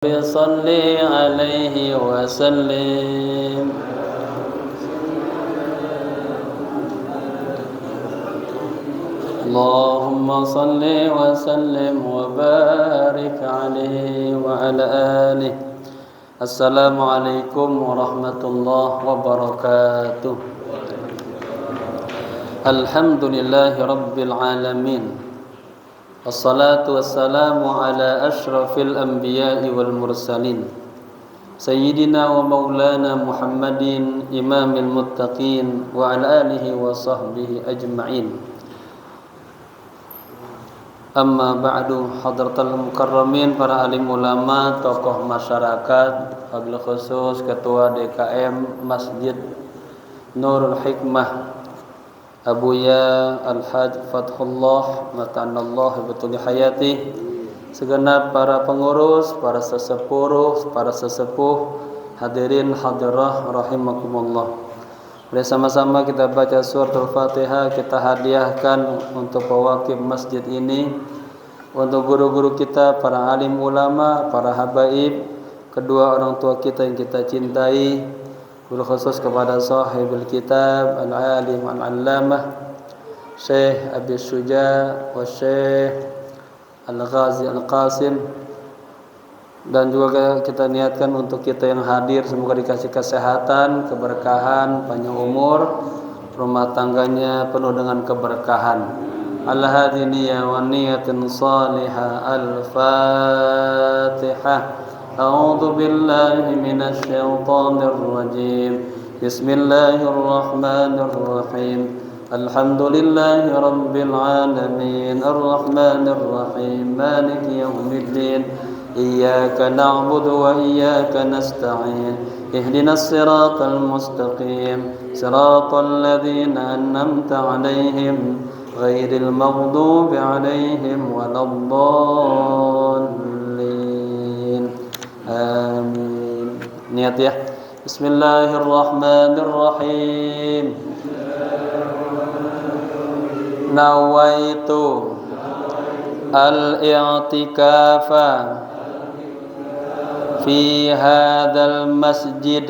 صل عليه وسلم. اللهم صل وسلم وبارك عليه وعلى آله. Assalamualaikum warahmatullahi wabarakatuh. Alhamdulillahi rabbil alamin. Wassalatu wassalamu ala ashrafil anbiya'i wal mursalin Sayyidina wa maulana Muhammadin imamil muttaqin wa ala alihi wa sahbihi ajma'in. Amma ba'du, hadratal mukarramin, para alim ulama, tokoh masyarakat, wabil khusus Ketua DKM Masjid Nurul Hikmah Abuya Al-Haj Fathullah Mata'anallah Ibtuli Hayati, segenap para pengurus, para sesepuh, hadirin hadirah rahimakumullah. Bersama-sama kita baca surat Al-Fatihah, kita hadiahkan untuk pewakil masjid ini, untuk guru-guru kita, para alim ulama, para habaib, kedua orang tua kita yang kita cintai, khusus kepada sahibul kitab al-alim al-allamah Syekh Abi Syuja wa Syekh Al-Ghazi Al-Qasim, dan juga kita niatkan untuk kita yang hadir, semoga dikasih kesehatan, keberkahan, panjang umur, rumah tangganya penuh dengan keberkahan. Al-hadi niyya wa niyatin salihah. Al-Fatihah. A'udzu billahi minasy syaithanir rajim. Bismillahirrahmanirrahim. Alhamdulillahi rabbil alamin. Arrahmanir rahim. Maliki yaumiddin. Iyyaka na'budu wa iyyaka nasta'in. Ihdinas siratal mustaqim. Siratal ladzina an'amta 'alaihim ghairil maghdubi 'alaihim waladdallin. Amin. Niat ya. Bismillahirrahmanirrahim. Nawaitu al-i'tikafa fi hadzal masjid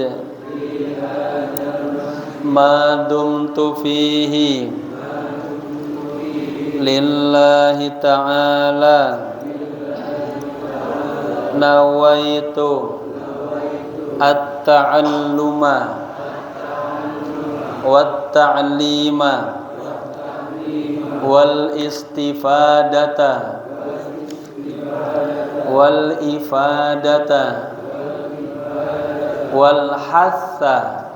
ma dumtu fihi lillahi ta'ala. Nawaitu at-ta'alluma wat-ta'lima wal istifadata wal ifadata wal hassa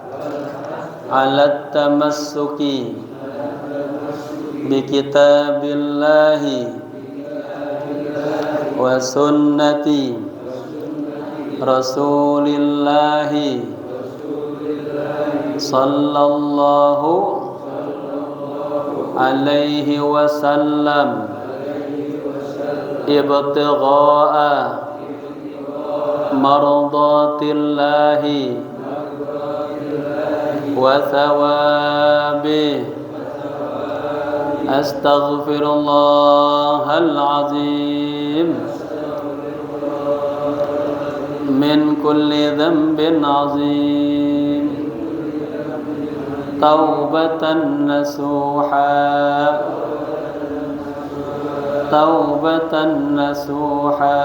ala tamassuki bi kitabillahi wa sunnati rasulillahi sallallahu alaihi wasallam ibtigha'a mardatillahi wa thawabi. Astaghfirullahal azim min kulli dhanbin azim. Taubatan nasuha, taubatan nasuha.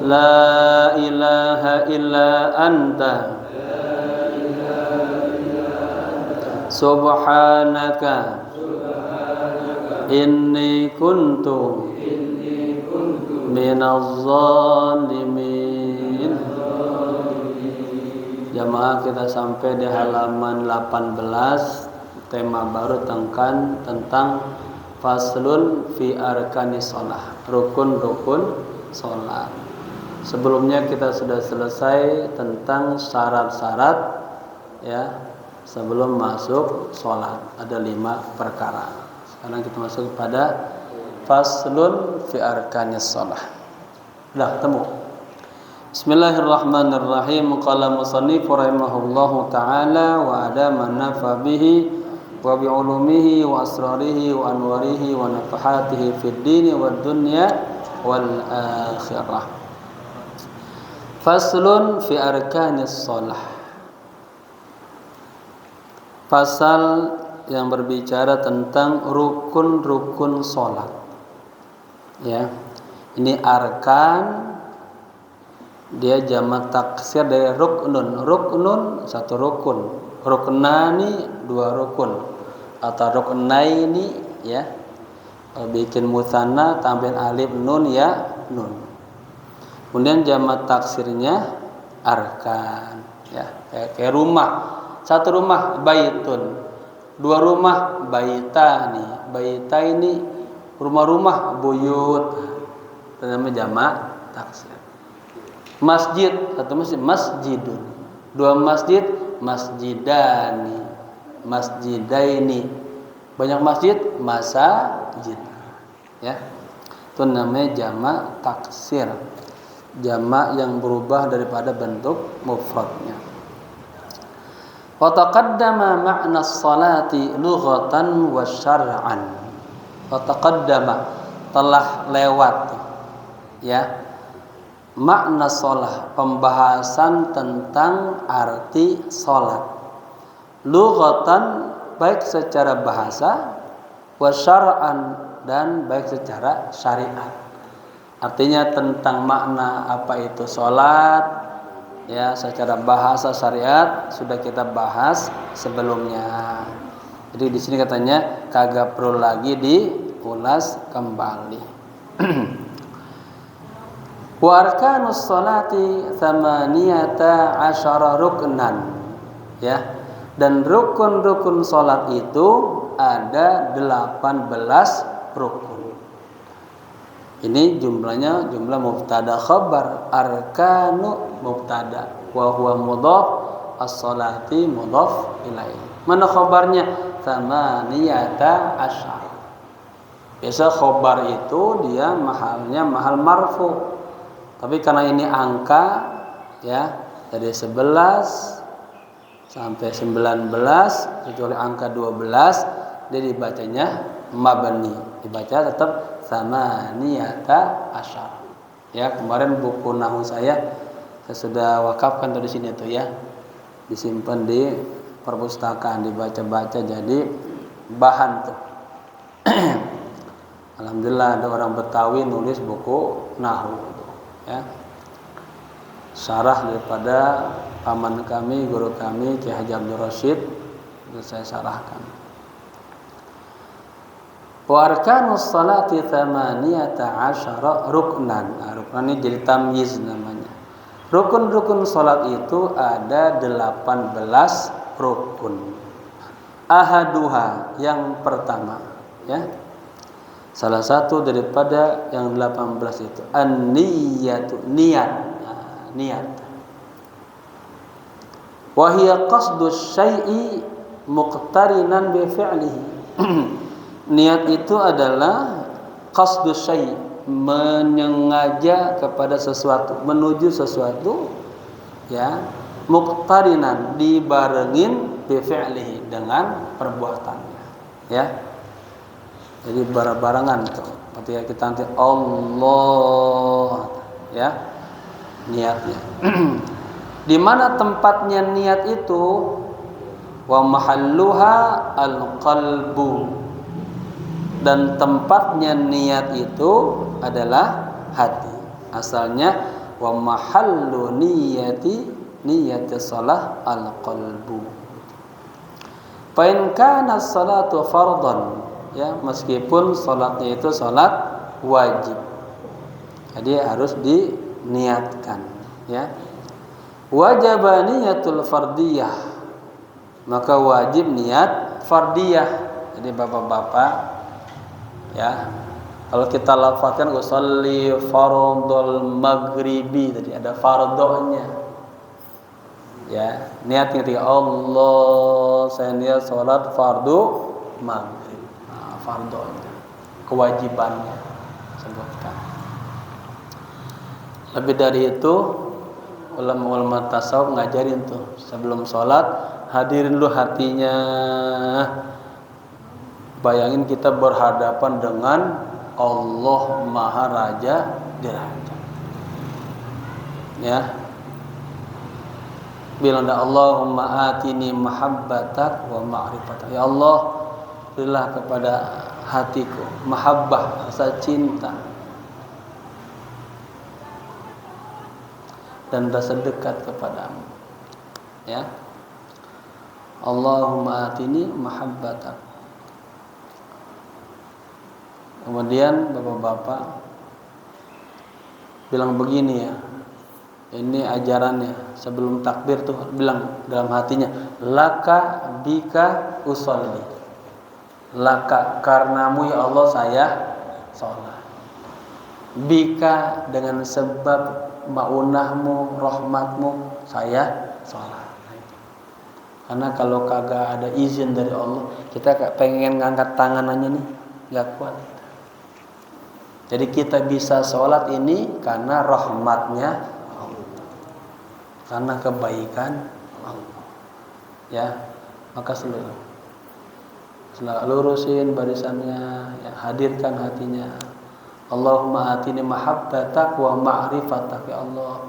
La ilaha illa anta subhanaka inni kuntu minaz zalimin. Jamaah, kita sampai di halaman 18, tema baru tentang faslun fi arkanis shalah, rukun-rukun salat. Sebelumnya kita sudah selesai tentang syarat-syarat ya sebelum masuk salat. Ada 5 perkara. Sekarang kita masuk pada faslun fi arkanis shalah. Sudah ketemu? Bismillahirrahmanirrahim. Qala musannif rahimahullahu ta'ala wa adama nafa bihi wa bi ulumihi wa asrarihi wa anwarihi wa nafahatihi fid dini wad dunya wal akhirah. Faslun fi arkanis shalah. Pasal yang berbicara tentang rukun-rukun salat. Ya. Ini arkan, dia jamak taksir dari ruknun. Ruknun satu rukun, ruknani dua rukun, atau ruknaini ya. Bikin musanna tambahin alif nun ya nun. Kemudian jamak taksirnya arkan ya. Kayak rumah. Satu rumah baitun, dua rumah baitani. Baitaini rumah-rumah buyut. Itu namanya jamak taksir. Masjid, satu masjid masjidun, dua masjid masjidani, masjidaini, banyak masjid masajid ya. Itu namanya jamak taksir, jamak yang berubah daripada bentuk mufradnya. Wa taqaddama ma'na as-salati lughatan wa syar'an. Wa taqaddama telah lewat ya makna sholat, pembahasan tentang arti sholat. Lughatan baik secara bahasa, wa syar'an dan baik secara syariat. Artinya tentang makna apa itu sholat, ya secara bahasa syariat sudah kita bahas sebelumnya. Jadi di sini katanya kagak perlu lagi diulas kembali. Wa arkanus sholati thamaniyata asyara ruknan ya, dan rukun-rukun salat itu ada 18 rukun. Ini jumlahnya jumlah mubtada khabar. Arkanu mubtada wa huwa mudhaf, as-sholati mudhaf ilaihi. Mana khabarnya? Thamaniyata asyara. Biasa khabar itu dia mahalnya mahal marfu. Tapi karena ini angka ya, dari 11 sampai 19 kecuali angka 12 dia dibacanya mabni, dibaca tetap tsamaniyata asyar. Ya, kemarin buku nahwu saya sudah wakafkan tuh di sini tuh ya. Disimpan di perpustakaan, dibaca-baca jadi bahan tuh. Alhamdulillah ada orang Betawi nulis buku nahwu. Ya, syarah daripada paman kami, guru kami Ki Haji Abdul Rasyid, itu saya syarahkan. Wa arkanus salati tsamaniyata asyara ruknan. Nah, ruknan ini jadi tamyiz namanya. Rukun-rukun salat itu ada 18 rukun. Ahaduha yang pertama ya. Salah satu daripada yang 18 itu an-niyatu, niat. Nah, niat. Wa hiya qasdus syai'i muqtarinan bi fi'lihi. Niat itu adalah qasdus syai', menyengaja kepada sesuatu, menuju sesuatu ya, muqtarinan dibarengin bi fi'lihi dengan perbuatannya ya. Jadi bareng-barengan tuh. Ketika kita nanti Allah ya, niatnya. Di mana tempatnya niat itu? Wa mahalluha al-qalbu. Dan tempatnya niat itu adalah hati. Asalnya wa mahallu niyati shalah al-qalbu. Fa in kana as-salatu fardhan ya, meskipun salatnya itu salat wajib, jadi harus diniatkan ya. Wajib niyatul fardiyah, maka wajib niat fardiyah. Jadi bapak-bapak ya, kalau kita lafazkan usolli fardhul maghribi, tadi ada fardhonya ya, niat ketika Allah saya niat salat fardu maghrib. Fardonya, kewajibannya sebutkan. Lebih dari itu ulama-ulama tasawuf ngajarin tuh sebelum sholat hadirin dulu hatinya. Bayangin kita berhadapan dengan Allah Maha Raja di raja. Ya. Bilang dah Allahumma atini mahabbatak wa ma'rifatak. Ya Allah, berilah kepada hatiku mahabbah, rasa cinta dan rasa dekat kepadamu. Ya. Allahumma atini mahabbatak. Kemudian bapak-bapak bilang begini ya. Ini ajarannya sebelum takbir tuh bilang dalam hatinya, laka bika usolli. Laka, karenamu ya Allah saya sholat. Bika, dengan sebab maunahmu, rahmatmu saya sholat. Karena kalau kagak ada izin dari Allah, kita pengen ngangkat tangan aja nih, gak kuat. Jadi kita bisa sholat ini karena rahmatnya, karena kebaikan Allah. Ya, maka selalu lurusin barisannya, ya, hadirkan hatinya. Allahumma atini mahabbatak wa ma'rifatak, ya Allah.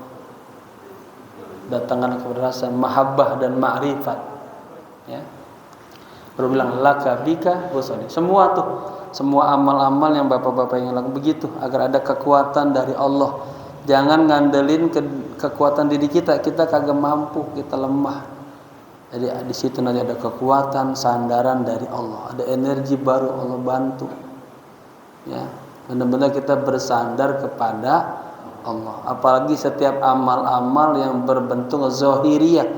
Datangkan kepada rasa mahabbah dan ma'rifat. Ya. Baru bilang laka bika usoli. Semua amal-amal yang bapak-bapak yang lakukan begitu agar ada kekuatan dari Allah. Jangan ngandelin kekuatan diri kita kagak mampu, kita lemah. Jadi di situ nanti ada kekuatan, sandaran dari Allah, ada energi baru Allah bantu. Ya, benar-benar kita bersandar kepada Allah. Apalagi setiap amal-amal yang berbentuk zahiriyah,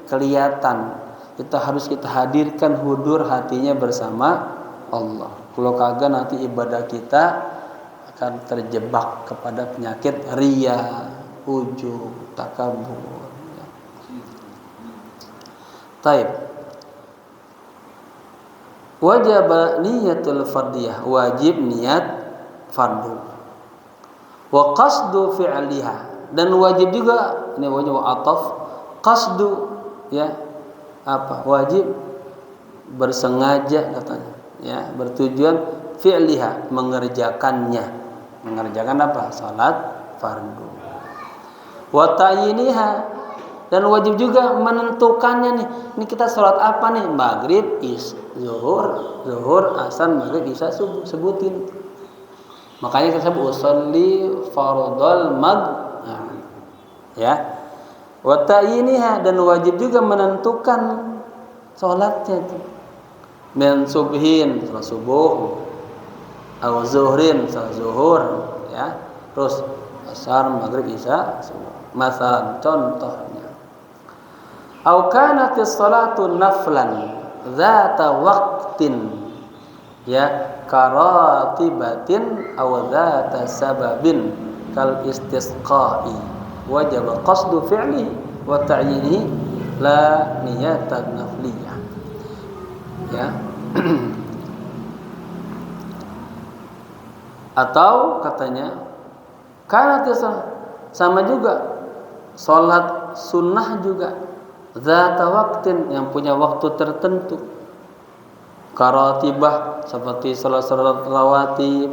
kelihatan, kita hadirkan hudur hatinya bersama Allah. Kalau kagak nanti ibadah kita akan terjebak kepada penyakit riya, ujub, takabur. Ya. Taib. Wajib niyatul fardiyah, wajib niat fardu. Wa qasdu fi'liha, dan wajib juga ini wajib ataf qasdu, ya. Apa? Wajib bersengaja katanya, ya, bertujuan fi'liha, mengerjakannya. Mengerjakan apa? Salat fardu. Wa ta'yiniha, dan wajib juga menentukannya nih. Ini kita salat apa nih? Maghrib, zuhur, asar, maghrib, isya, subuh, sebutin. Makanya kita sebut usolli fardhal maghrib. Ya. Wa ta'yiniha, dan wajib juga menentukan salatnya itu. Min subhin, salat subuh, atau zuhrin, salat zuhur, ya. Terus asar, maghrib, isya, masalan contohnya. Au kanatis salatu naflan dzata waqtin, ya, karatibatin aw dzata sababin kal istisqa'i, wajib qasdu fi'li wa ta'yinihi la niyatan nafliyah. Ya. Atau katanya karena sama juga salat sunnah juga zata waqtin, yang punya waktu tertentu. Karatibah seperti salat-salat rawatib,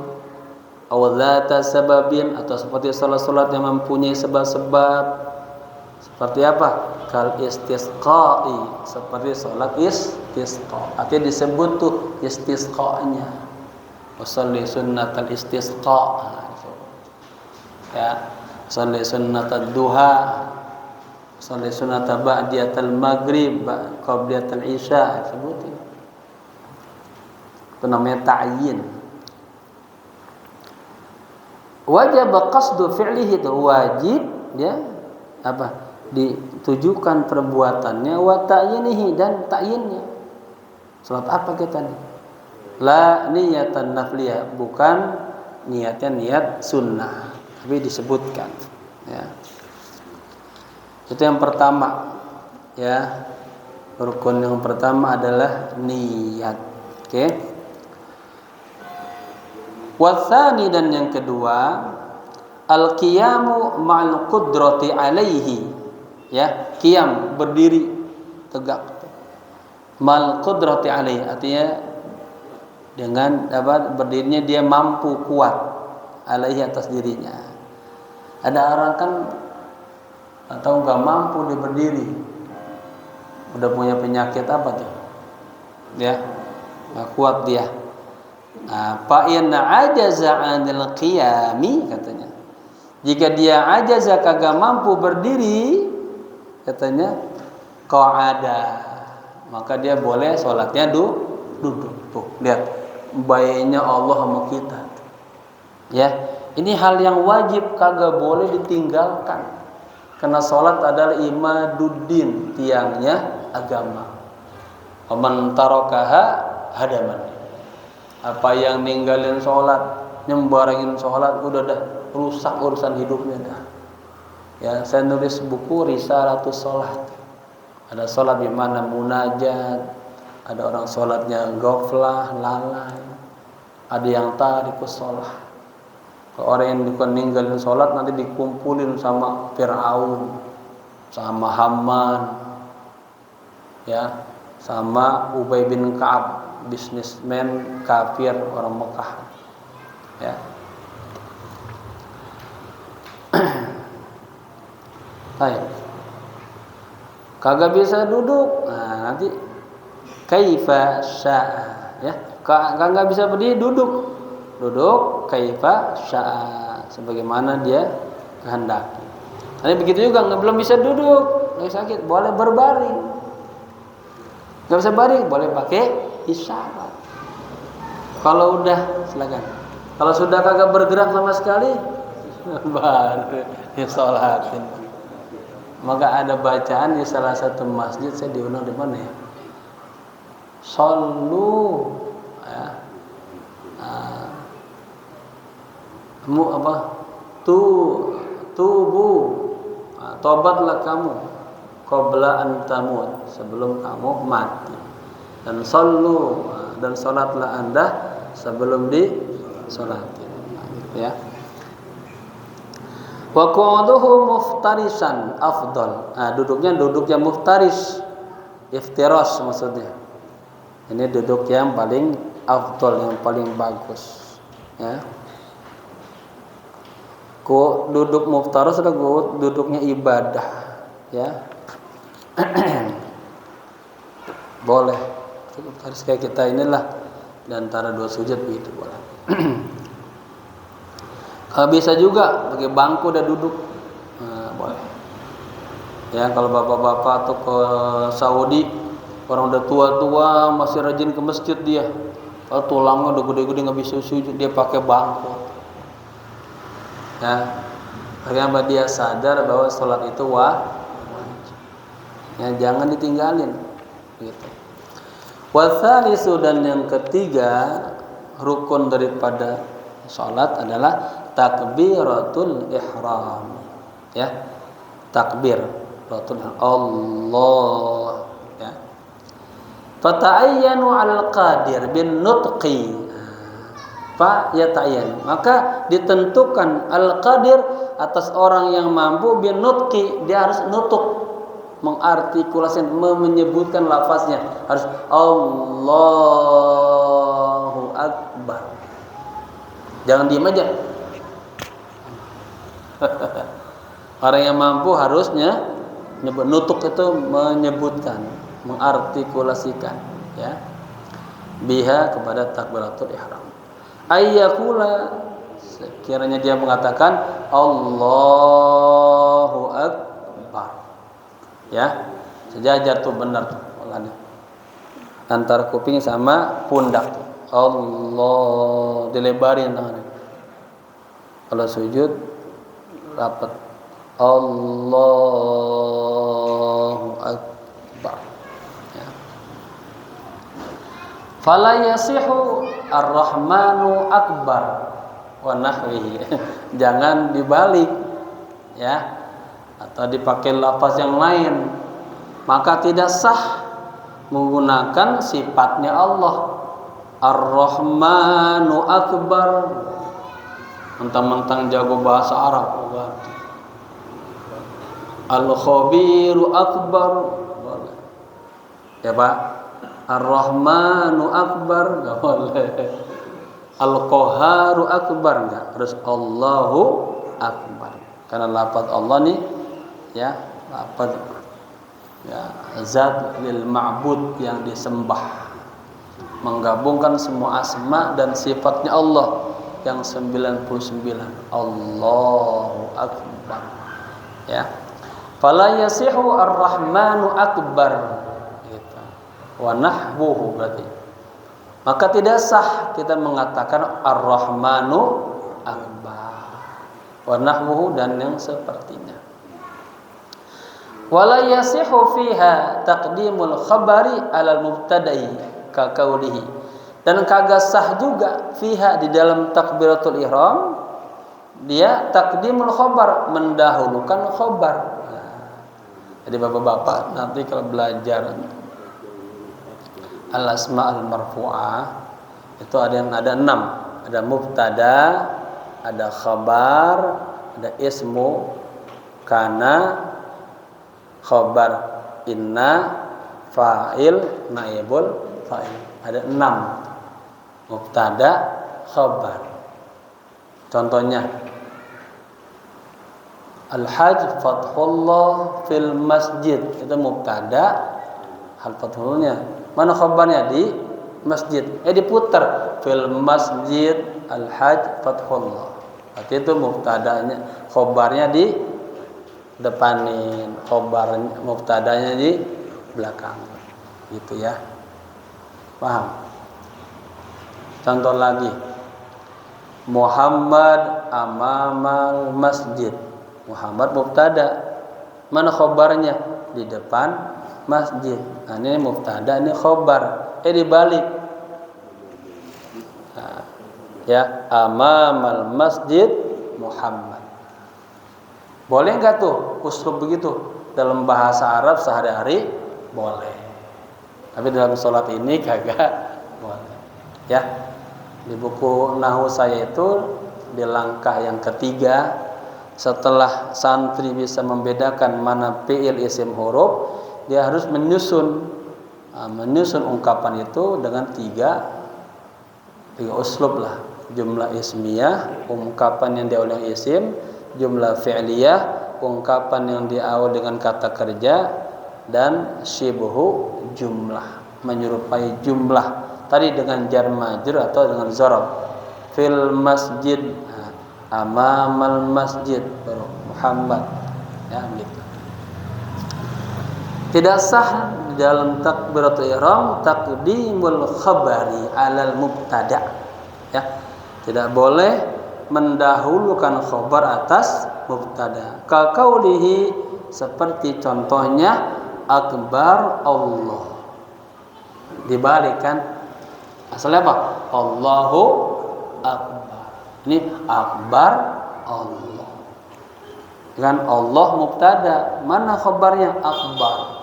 aw zata sababin, atau seperti salat-salat yang mempunyai sebab-sebab. Seperti apa? Kal istisqa'i, seperti salat istisqa. Artinya disebut tuh istisqa'nya. Usolli sunnatal istisqa. Ya, usolli sunnatal duha, usolli sunnatal ba'diyatal maghrib, qabliyatal isya, sebutin. Itu namanya ta'yin. Wajib qasdu fi'lihi, itu wajib, ya, apa? Ditujukan perbuatannya, wa ta'yinihi, dan ta'yinnya. Salat apa kita nih? La niyatan nafliyah, bukan niatnya niat sunnah, tapi disebutkan, ya. Itu yang pertama, ya. Rukun yang pertama adalah niat. Oke. Watsani, dan yang kedua, al-qiyamu ma'al qudrati alaihi, ya, qiyam, berdiri tegak, mal qudrati alaihi, artinya dengan berdirinya dia mampu kuat alaihi atas dirinya. Ada orang kan atau nggak mampu dia berdiri, udah punya penyakit apa tuh, ya nggak kuat dia. Fa in ajaza 'anil qiyami katanya. Jika dia ajaza kagak mampu berdiri katanya qa'ada, maka dia boleh sholatnya duduk. Tuh, lihat baiknya Allah sama kita. Ya, ini hal yang wajib kagak boleh ditinggalkan. Karena sholat adalah imaduddin, tiangnya agama. Faman tarakaha hadaman. Apa yang ninggalin sholat, nyembarangin sholat, udah dah rusak urusan hidupnya dah. Ya, saya nulis buku Risalatus Sholat. Ada sholat di mana munajat, ada orang sholatnya ghaflah, lalai, ada yang tarikus sholat. Kalau orang yang ninggalin sholat nanti dikumpulin sama Fir'aun, sama Haman, ya, sama Ubay bin Ka'ab, bisnismen kafir orang Mekah, ya. Baik. Kagak bisa duduk, nah nanti kaifa sya'a, ya. Kagak bisa berdiri, duduk kaifa sya'a, sebagaimana dia kehendaki. Tapi begitu juga belum bisa duduk, lagi sakit, boleh berbaring. Enggak bisa baring, boleh pakai isyarat. Kalau udah silakan. Kalau sudah kagak bergerak sama sekali, baru disolatin. Maka ada bacaan di salah satu masjid, saya diundang di mana ya? Sallu, ya. Tubu, tobatlah kamu qabla an tamut, sebelum kamu mati, dan sallu, dan salatlah Anda sebelum disolatin, ya. Wa qu'uduhu muftarisan afdal. Duduknya duduk yang muftaris, iftiras maksudnya. Ini duduk yang paling afdal, yang paling bagus, ya. Duduk muftaras adalah duduknya ibadah, ya. Boleh muftaris kayak kita inilah, di antara dua sujud begitu boleh. Kalau bisa juga pakai bangku dan duduk, boleh. Ya, kalau bapak-bapak atau ke Saudi, orang udah tua-tua masih rajin ke masjid dia. Kalau tulangnya udah gede-gede nggak bisa sujud, dia pakai bangku. Ya, karena dia sadar bahwa sholat itu wajib. Ya, jangan ditinggalin. Gitu. Watsalisu, dan yang ketiga rukun daripada sholat adalah takbiratul ihram, ya, takbiratul Allah, ya. Fata'ayyanu al-qadir bin nutqi, fa yata'ayyan, maka ditentukan al-qadir atas orang yang mampu bin nutqi, dia harus nutuk, mengartikulasi, menyebutkan lafaznya, harus Allahu Akbar. Jangan diam aja. Orang yang mampu harusnya nutuk itu menyebutkan, mengartikulasikan, ya, biha kepada takbiratul ihram. Ayyakula, sekiranya dia mengatakan Allahu Akbar, ya, sejajar tuh, benar tuh polanya antara kuping sama pundak tuh. Allah, dilebarin tangannya. Kalau sujud rapat, Allahu Akbar, ya. Fala yasihu ar-rahmanu akbar wa nahwihi. Jangan dibalik, ya, atau dipakai lafaz yang lain, maka tidak sah menggunakan sifatnya Allah. Ar-Rahmanu Akbar, mentang-mentang jago bahasa Arab. Al-Khabiru Akbar, ya Pak. Ar-Rahmanu akbar enggak boleh. Al-Qahharu akbar enggak, harus Allahu akbar. Karena lafaz Allah nih ya, lafaz ya zat lil ma'bud yang disembah. Menggabungkan semua asma dan sifatnya Allah yang 99. Allahu akbar. Ya. Fala yasihu ar-Rahmanu akbar. Gitu. Wa nahwuhu berarti. Maka tidak sah kita mengatakan Ar-Rahmanu akbar. Wa nahwuhu dan yang sepertinya. Wala yasihu fiha taqdimul khabari 'alal mubtada'i ka qaulihi. Dan kagak sah juga fiha di dalam takbiratul ihram dia taqdimul khabar, mendahulukan khabar. Jadi bapak-bapak nanti kalau belajar al-asma' al-marfu'ah itu ada 6. Ada mubtada, ada khabar, ada ismu kana, khabar inna, fa'il, naibul fa'il. Ada 6. Mubtada, khabar. Contohnya Al-Hajj fathullah fil masjid, itu mubtada, hal fathulnya. Mana khabarnya? Di masjid. Diputar fil masjid al-hajj fathullah. Berarti itu mubtadanya, khabarnya di depanin, khabarnya mubtadanya di belakang. Gitu ya. Paham? Contoh lagi. Muhammad amamal masjid. Muhammad mubtada. Mana khabarnya? Di depan masjid. Nah, ini mubtada, ini khabar. Dibalik. Nah, ya, amamal masjid Muhammad. Boleh enggak tuh uslub begitu dalam bahasa Arab sehari-hari? Boleh. Tapi dalam sholat ini kagak boleh. Ya. Di buku nahwu saya itu di langkah yang ketiga, setelah santri bisa membedakan mana fi'il, isim, huruf, dia harus menyusun ungkapan itu dengan tiga uslub lah. Jumlah ismiyah, ungkapan yang diawali dengan isim. Jumlah fi'liyah, ungkapan yang diawali dengan kata kerja. Dan syibhu jumlah, menyerupai jumlah tadi dengan jar majrur atau dengan zarab. Fil masjid, amamal masjid, Muhammad, ya gitu. Tidak sah dalam takbiratul ihram taqdimul khabari 'alal mubtada'. Ya. Tidak boleh mendahulukan khabar atas mubtada. Ka qaulihi, seperti contohnya akbar Allah. Dibalikan. Asalnya apa? Allahu akbar. Ini akbar Allah. Dengan Allah mubtada, mana khabarnya? Akbar.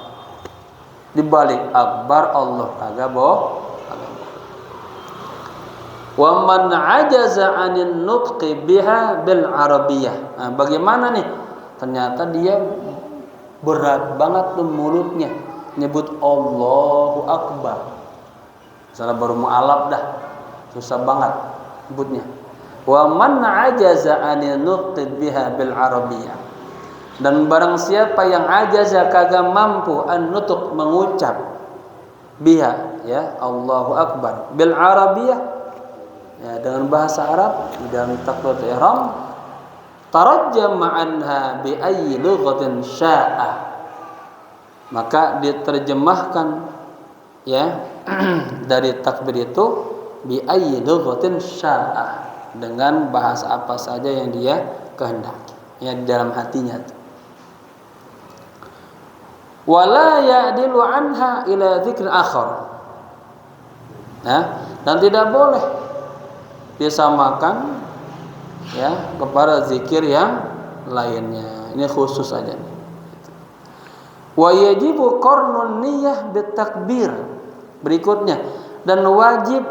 Dibalik akbar Allah, kagak boh. Wa man ajaza 'anil nutqi biha bil arabiyyah. Nah, bagaimana nih? Ternyata dia berat banget tuh mulutnya nyebut Allahu akbar. Salah baru mu'alaf dah. Susah banget nyebutnya. Wa man ajaza 'anil nutqi biha bil arabiyyah. Dan barang siapa yang ajaza, kagak mampu an-nutuk, mengucap biha, ya, Allahu akbar bil arabiyah, ya, dengan bahasa Arab dalam takbiratul ihram, tarajjama anha bi ayyi lughatin syaa, maka diterjemahkan, ya, dari takbir itu bi ayyi lughatin syaa, dengan bahasa apa saja yang dia kehendaki, ya, di dalam hatinya itu. Wala ya'dilu anha ila dzikr akhar. Nah, dan tidak boleh disamakan, ya, kepada zikir yang lainnya. Ini khusus saja. Wa yajibu qarnun niyyah bitakbir. Berikutnya, dan wajib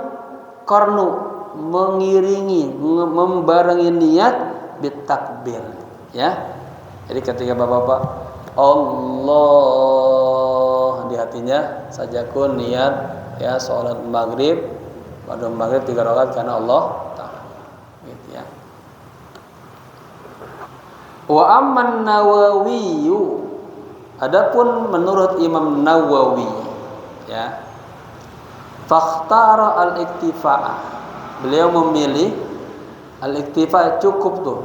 qarnu, mengiringi, membarengi niat bitakbir, ya. Jadi ketika Bapak-bapak Allah di hatinya sajakun niat ya salat maghrib, pada maghrib 3 rakaat karena Allah Ta'ala. Gitu ya. Wa amman Nawawi, adapun menurut Imam Nawawi ya, fakhtara al-iktifa'ah, beliau memilih al-iktifa' cukup tuh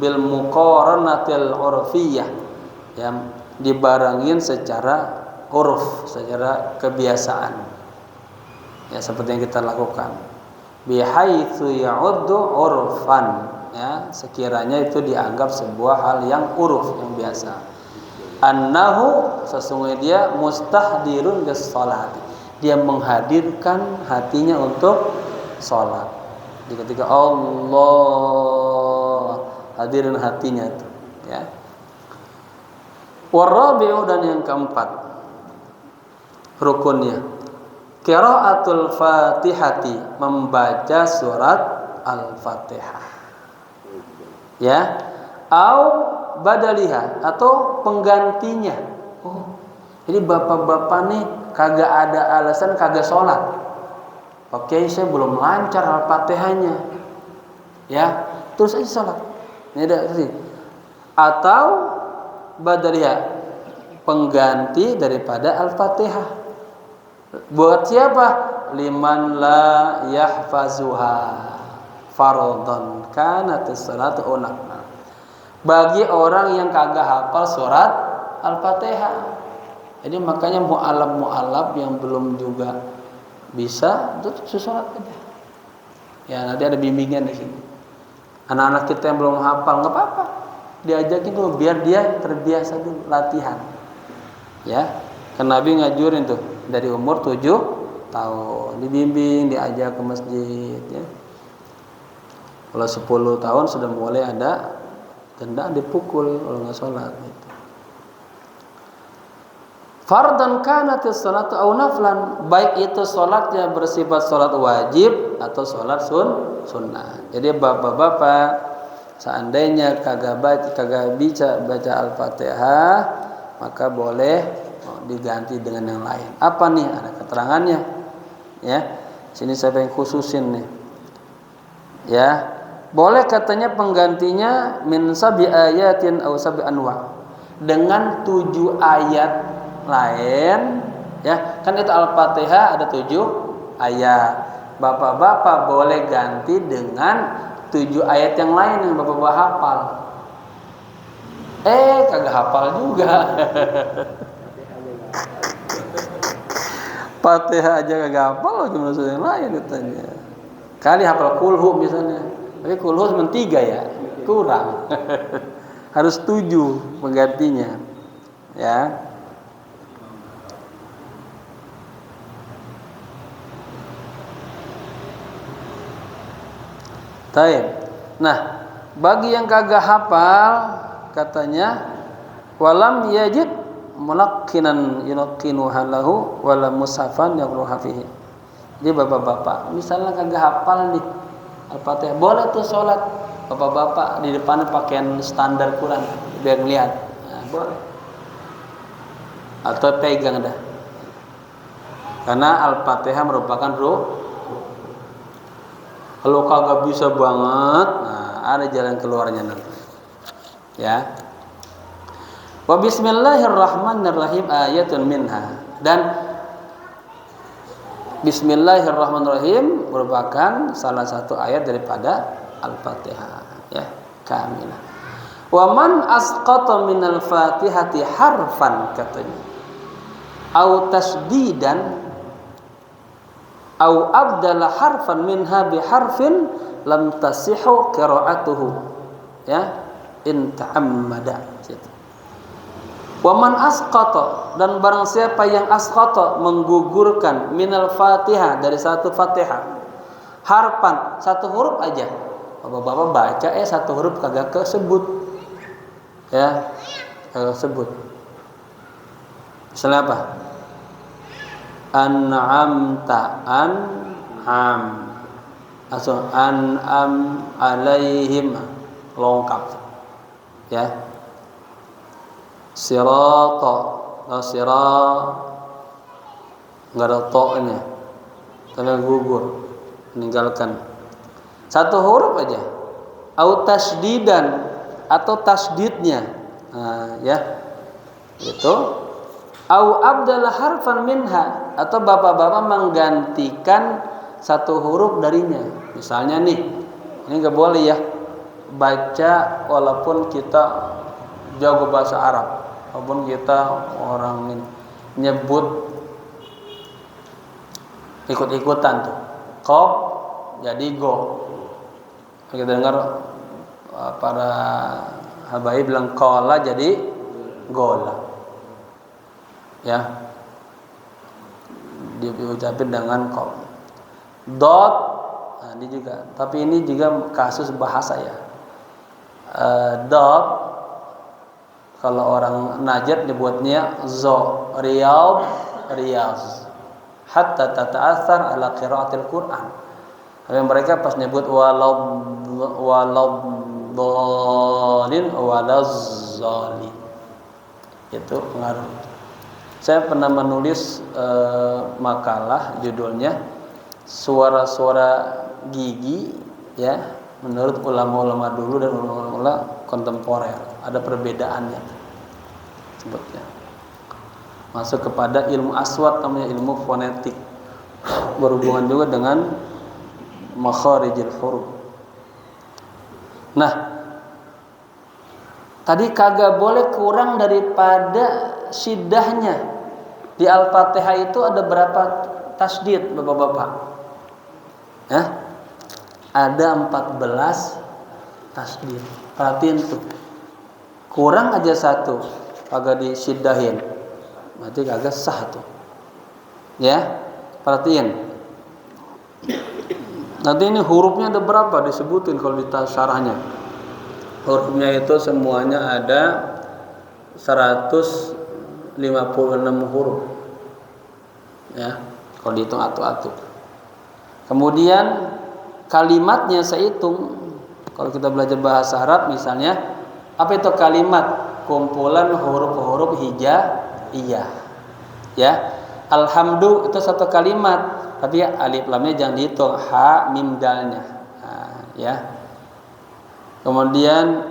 bil muqaranatil urfiyah, yang dibarengin secara uruf, secara kebiasaan ya, seperti yang kita lakukan, bihaitsu ya'uddu urfan ya, sekiranya itu dianggap sebuah hal yang uruf, yang biasa. Annahu, sesungguhnya dia mustahdirun bis salat, dia menghadirkan hatinya untuk salat. Jadi ketika Allah, hadirin hatinya itu ya. Warabi'u, dan yang keempat rukunnya, qiraatul Fatihati, membaca surat Al-Fatihah ya, au badaliha, atau penggantinya. Oh, jadi bapak-bapak nih kagak ada alasan kagak sholat. Oke, saya belum lancar Al-Fatihahnya ya, terus aja sholat. Ini ada sih. Atau badaliha, pengganti daripada Al-Fatihah. Buat siapa? Liman la yahfazuha fardhon kanatis salatu unaq. Bagi orang yang kagak hafal surat Al-Fatihah. Jadi makanya mu'alaf yang belum juga bisa, tutup sholat aja. Ya, nanti ada bimbingan di sini. Anak-anak kita yang belum hafal nggak apa-apa, diajakin dulu biar dia terbiasa dulu latihan. Ya, kan Nabi ngajurin tuh dari umur 7 tahun, dibimbing, diajak ke masjid ya. Kalau 10 tahun sudah mulai ada tendang, dipukul kalau nggak sholat gitu. Fardhan kanatis salatu au naflan, baik itu sholatnya bersifat sholat wajib atau sholat sunnah. Jadi bapak-bapak seandainya kagak bisa baca Al-Fatihah, maka boleh diganti dengan yang lain. Apa nih? Ada keterangannya ya. Sini saya pengen khususin nih ya. Boleh katanya penggantinya min sabi ayatin aw sabi anwa, dengan 7 ayat lain ya. Kan itu Al-Fatihah ada 7 ayat. Bapak-bapak boleh ganti dengan 7 ayat yang lain yang bapak-bapak hafal. Kagak hafal juga. Fatihah aja kagak hafal, gimana yang lain katanya. Kali hafal kulhu misalnya. Tapi kulhu cuma 3 ya, kurang. Harus 7 penggantinya ya. Taib. Nah, bagi yang kagak hafal katanya walam yajid mulaqqinan yulaqinu halahu wala mushafan yaqruha fihi. Jadi bapak-bapak misalnya kagak hafal nih Al-Fatihah, boleh tuh sholat bapak-bapak di depan pakaian standar Quran biar ngeliat. Nah, boleh. Atau pegang dah. Karena Al-Fatihah merupakan ruh. Kalau kagak bisa banget, nah ada jalan keluarnya nanti. Ya. Wa bismillahirrahmanirrahim ayatun minha, dan Bismillahirrahmanirrahim merupakan salah satu ayat daripada Al-Fatihah ya, kamilah. Wa man asqata minal Fatihati harfan katanya, au tasdidan au abdala harfan minha bi harfin lam tasihhu qira'atuhu ya in ta'ammada. Waman asqata, dan barang siapa yang asqata menggugurkan minal Fatihah, dari satu Fatihah, harfan, satu huruf aja. Bapak-bapak baca satu huruf kagak kesebut. Ya, kagak sebut. Misalnya apa? An'amta, an'am. Langsung an'am alaihim, lengkap. Ya. Sirata, sirat, enggak ada to-nya. gugur, meninggalkan satu huruf aja. Au tasdidan atau tasdidnya, ya itu. Au abdala harfan minha atau bapak-bapak menggantikan satu huruf darinya. Misalnya nih, ini nggak boleh ya baca walaupun kita jago bahasa Arab, walaupun kita orang nyebut ikut-ikutan tuh. Qaf jadi go. Kita dengar para habaib bilang qala jadi gola. Ya. Diucapin dengan qaf. Dot, nah ini juga. Tapi ini juga kasus bahasa ya. Dot kalau orang Najd dibuatnya zo, riyad, riyaz. Hatta tata'athar ala qiraatil Quran. Tapi mereka pas nyebut waladhdallin walazzalin. Itu pengaruh. Saya pernah menulis makalah judulnya suara-suara gigi ya menurut ulama-ulama dulu dan ulama-ulama kontemporer. Ada perbedaannya sebutnya. Masuk kepada ilmu aswat, namanya ilmu fonetik, berhubungan juga dengan makharijul huruf. Nah, tadi kagak boleh kurang daripada syiddahnya. Di Al-Fatihah itu ada berapa tasdid, Bapak-bapak? Ada 14 tasdid. Perhatiin tuh. Kurang aja satu, kagak disyiddahin. Berarti kagak sah tuh. Ya, perhatiin. Nanti ini hurufnya ada berapa disebutin kalau di syarahnya. Hurufnya itu semuanya ada 156 huruf. Ya, kalau dihitung atu-atu. Kemudian kalimatnya saya hitung. Kalau kita belajar bahasa Arab misalnya, apa itu kalimat? Kumpulan huruf-huruf hijaiyah. Ya. Alhamdu itu satu kalimat, tapi alif lamnya jangan dihitung, ha mim dalnya. Ya. Kemudian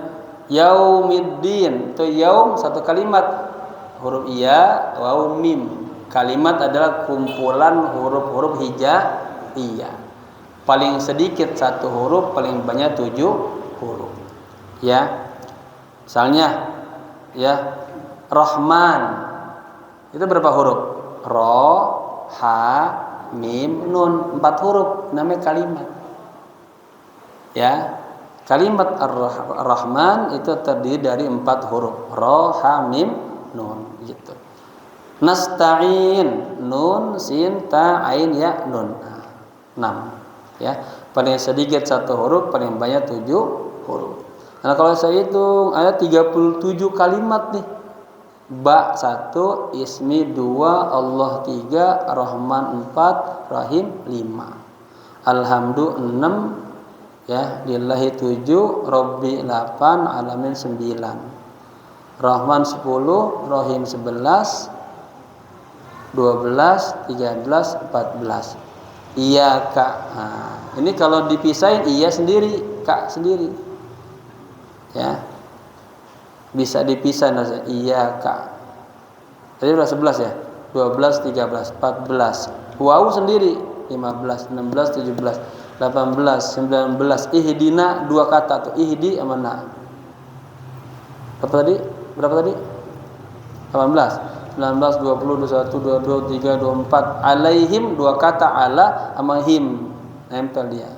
yaumiddin itu yaum satu kalimat, huruf iya, waw mim. Kalimat adalah kumpulan huruf-huruf hijaiyah. Paling sedikit satu huruf, paling banyak 7 huruf. Ya. Misalnya ya Rahman itu berapa huruf? Ro, ha, mim, nun, 4 huruf namanya kalimat. Ya. Kalimat Ar-Rahman itu terdiri dari 4 huruf. Ro, ha, mim, nun gitu. Nasta'in, nun, sin, ta, ain, ya, nun. 6. Ya, paling sedikit satu huruf, paling banyak 7 huruf. Nah, kalau saya hitung ada 37 kalimat nih. Ba 1, ismi 2, Allah 3, Rahman 4, Rahim 5. Alhamdu 6, ya, lillahi 7, Rabbi 8, alamin 9. Rahman 10, Rahim 11, 12, 13, 14. Iya kak. Nah, ini kalau dipisahin iya sendiri, kak sendiri. Ya. Bisa dipisah nasa iya kak. Tadi udah 11 ya. 12, 13, 14. Waw sendiri 15, 16, 17, 18, 19. Ihdina 2 kata tuh. Ihdi sama na. Berapa tadi? 18. 19, 20, 21, 22, 23, 24. Alaihim 2 kata, ala sama him nempel dia.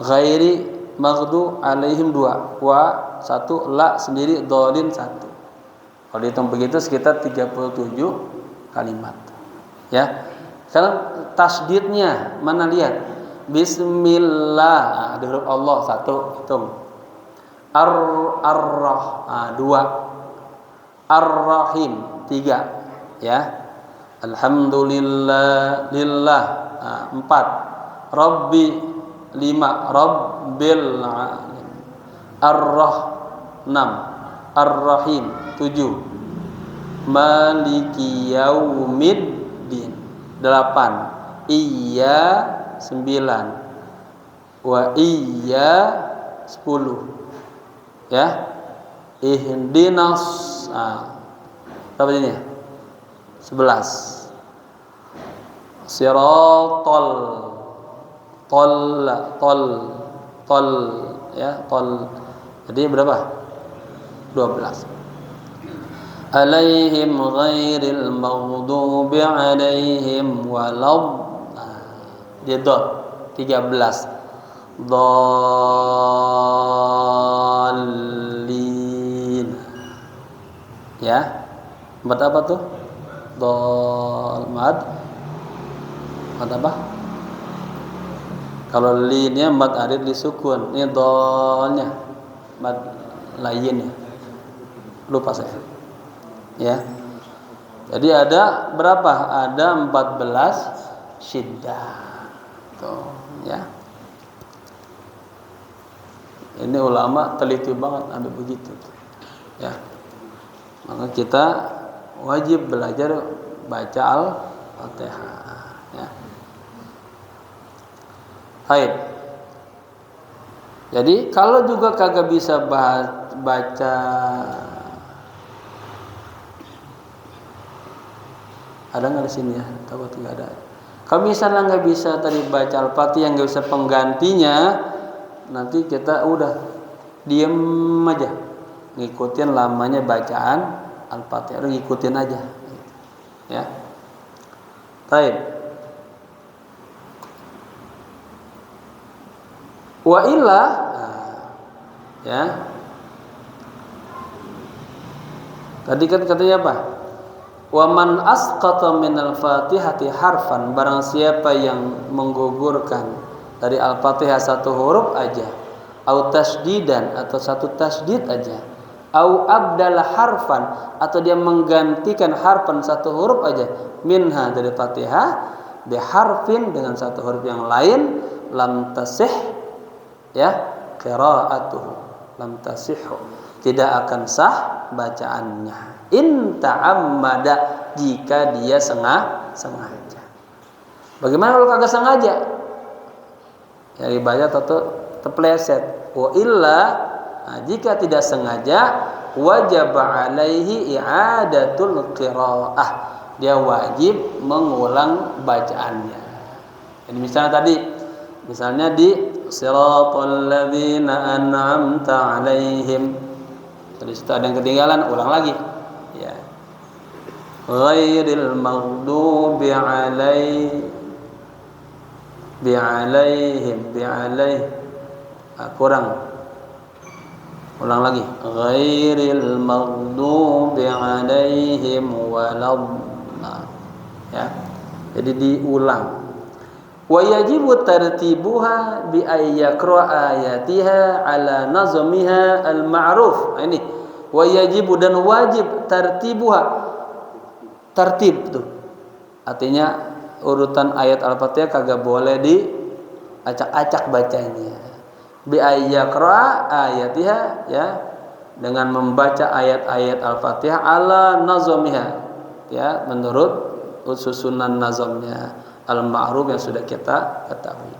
Ghairi maghdu alaihim 2. Wa 1, la sendiri, dhalin 1. Kalau dihitung begitu sekitar 37 kalimat. Ya. Sekarang tasdidnya mana lihat? Bismillah, ada huruf Allah 1, hitung. Ar-rah 2. Ar-Rahim 3, ya. Alhamdulillah lillah 4. Rabbi 5. Rabbil alamin. Ar-Rah 6. Ar-Rahim 7. Maliki yaumiddin 8. iya 9, wa iya 10. Ya. Ihdinas, berapa ini? 11. Siratal, tol, ya, tol. Jadi berapa? 12. Alaihim ghairil maghdubi alaihim walad. Dia dot 13. Dallin. Ya. Mad apa tuh? Mad apa? Kalau linnya mad arid disukun, ini dolnya mad lainnya. Lupa saya. Ya. Jadi ada berapa? Ada 14 syiddah. Tuh, ya. Ini ulama teliti banget ambil begitu. Ya. Maka kita wajib belajar baca Al-Fatihah, ya. Baik. Jadi kalau juga kagak bisa baca, ada nggak di sini ya? Tahu tidak ada. Kalau misalnya nggak bisa tadi baca Al-Fatihah, nggak bisa penggantinya, nanti kita udah diem aja, ngikutin lamanya bacaan Al-Fatihah, ngikutin aja, ya. Baik. Wa illa, ya. Tadi kan katanya apa? Wa man asqata minal Fatihati harfan, barang siapa yang menggugurkan dari Al-Fatihah satu huruf aja, au tasdidan atau satu tasdid aja, au abdala harfan atau dia menggantikan harfan satu huruf aja, minha dari Fatihah, biharfin dengan satu huruf yang lain, lam tasih, ya, qiraatuhu, lam tasihhu, tidak akan sah bacaannya. In ta'ammada, jika dia sengaja. Bagaimana kalau kagak sengaja? Ya dibaca atau terpleset. Wa illa, jika tidak sengaja, wajib alaihi i'adatul qiraah, dia wajib mengulang bacaannya. Jadi misalnya di siratal ladzina an'amta alaihim, terus ada yang ketinggalan, ulang lagi, ya. Ghairil maghdubi alaihim, kurang, ulang lagi, ghairil maghdubi alaihim walad, ya. Jadi diulang. Wa yajibu tartibuha bi ayyaqra ayatiha ala nazmiha al-ma'ruf. Ini wa yajibu, dan wajib, tartibuha, tertib tuh. Artinya urutan ayat Al-Fatihah kagak boleh diacak-acak bacanya. Bi ayyaqra ayatiha, ya, dengan membaca ayat-ayat Al-Fatihah ala nazmiha, ya, menurut susunan nazamnya al-ma'ruf yang sudah kita ketahui.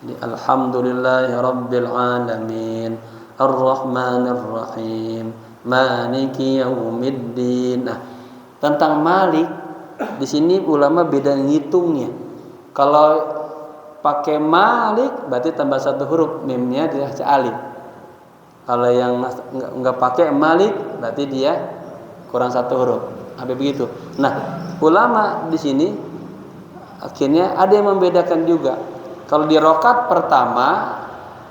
Jadi alhamdulillahi rabbil alamin, ar-rahmanir rahim, maliki yaumiddin. Nah, tentang Malik di sini ulama beda ngitungnya. Kalau pakai Malik berarti tambah satu huruf, mimnya dibaca alif. Kalau yang enggak pakai Malik berarti dia kurang satu huruf. Sampai begitu. Nah, ulama di sini akhirnya ada yang membedakan juga. Kalau di rakaat pertama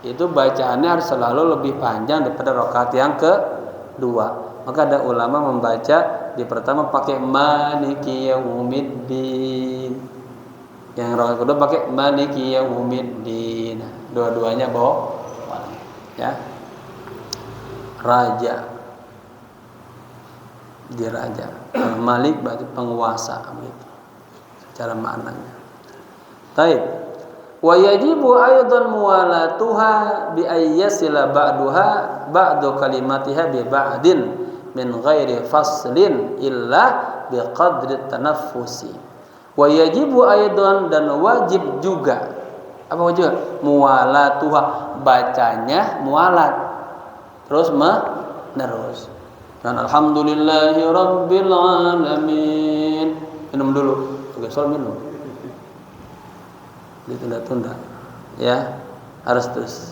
itu bacaannya harus selalu lebih panjang daripada rakaat yang kedua. Maka ada ulama membaca di pertama pakai maliki yaumiddin, yang rakaat kedua pakai maliki yaumiddin. Dua-duanya boleh, ya. Raja, di raja. Malik berarti penguasa, begitu cara maknanya. Taib. Wa yajibu aidan muwalatuha bi ayyasila ba'daha ba'du kalimatiha bi ba'din min ghairi faslin illa bi qadri tanaffusi. Wa yajibu aidan, dan wajib juga. Apa wajib? Muwalatuha, bacanya mualat. Terus menerus. Dan alhamdulillahi rabbil alamin. Minum dulu. Oke, soal minum. Ditunda-tunda. Ya, harus terus.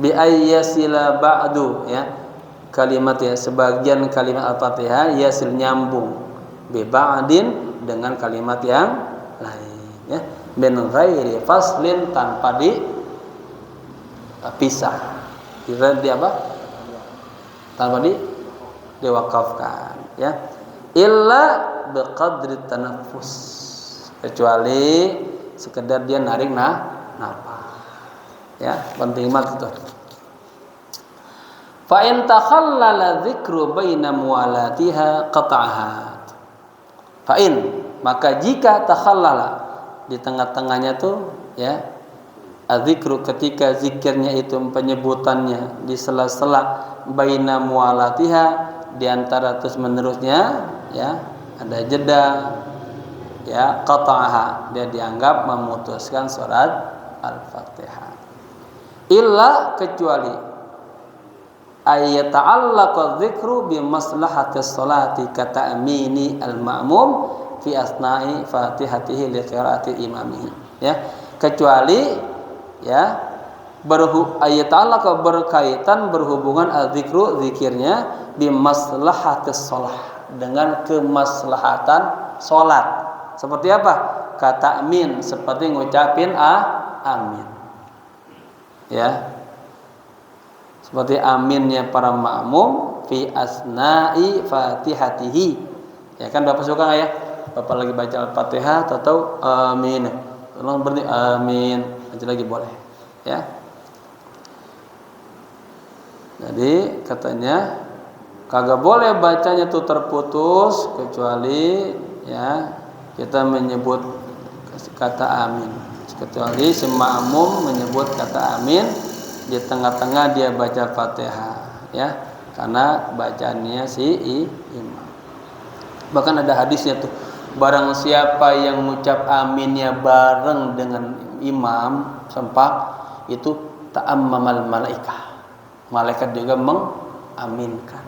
Bi ayyasila ba'du, ya. Kalimat ya, sebagian kalimat Al-Fatihah yasil nyambung bi ba'din dengan kalimat yang lain, ya. Min ghairi faslin, tanpa dipisah. Kira di apa? Tanpa diwakafkan, ya. Illa biqadri tanaffus, kecuali sekedar dia narik nafas, ya. Penting banget itu. Fa in takhallala dzikru baina muwalatiha qata'aha. Fa in, maka jika takhallala, di tengah-tengahnya tuh, ya, adzikru, ketika zikirnya itu penyebutannya di sela-sela baina muwalatiha, di antara terus menerusnya, ya, ada jeda, ya, qata'aha, dia dianggap memutuskan surat Al-Fatihah. Illa, kecuali ayyata'allaqa dzikru bi maslahatis sholati ka ta'mini al-ma'mum fi asna'i fatihatihi li qiraati imamihi, ya. Kecuali, ya, ayyata'allaqa, berkaitan, berhubungan al-dzikru, zikirnya, bi maslahatis shalah, dengan kemaslahatan salat. Seperti apa? Ka ta'min, seperti ngucapin amin, ya. Seperti aminnya para makmum fi asna'i fatihatihi. Ya kan Bapak suka enggak ya? Bapak lagi baca Al-Fatihah atau amin. Tolong berhenti amin. Baca lagi boleh, ya. Jadi katanya kagak boleh bacanya tuh terputus, kecuali, ya, kita menyebut kata amin. Kecuali si makmum menyebut kata amin, di tengah-tengah dia baca Fatihah, ya, karena bacaannya si imam. Bahkan ada hadisnya tuh, barang siapa yang mengucap aminnya bareng dengan imam sempak, itu ta'ammamal malaikah, malaikat juga mengaminkan.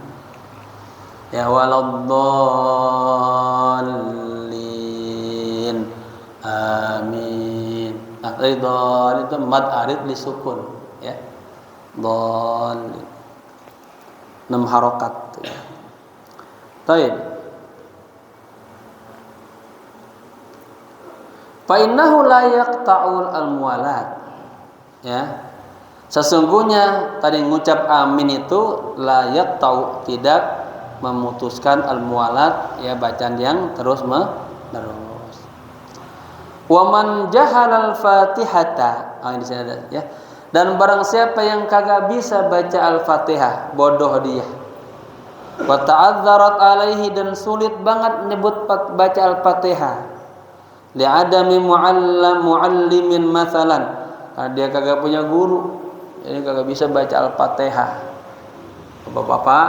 Ya, waladdallin amin. Nah, ridha itu mad arid li sukun, ya. Dhal 6 harokat, ya. Baik. Fa innahu la yaqta'ul al-muwalat, ya. Sesungguhnya tadi ngucap amin itu la yaqta'u, tidak memutuskan al-muwalat, ya, bacaan yang terus menerus. Wa man jahala al-Fatihata, ini di sini ada, ya. Dan barang siapa yang kagak bisa baca Al-Fatihah, bodoh dia. Wa ta'adzarat alaihi, dan sulit banget nyebut baca Al-Fatihah. Li'adami muallimin mathalan, karena dia kagak punya guru, jadi kagak bisa baca Al-Fatihah. Bapak-bapak,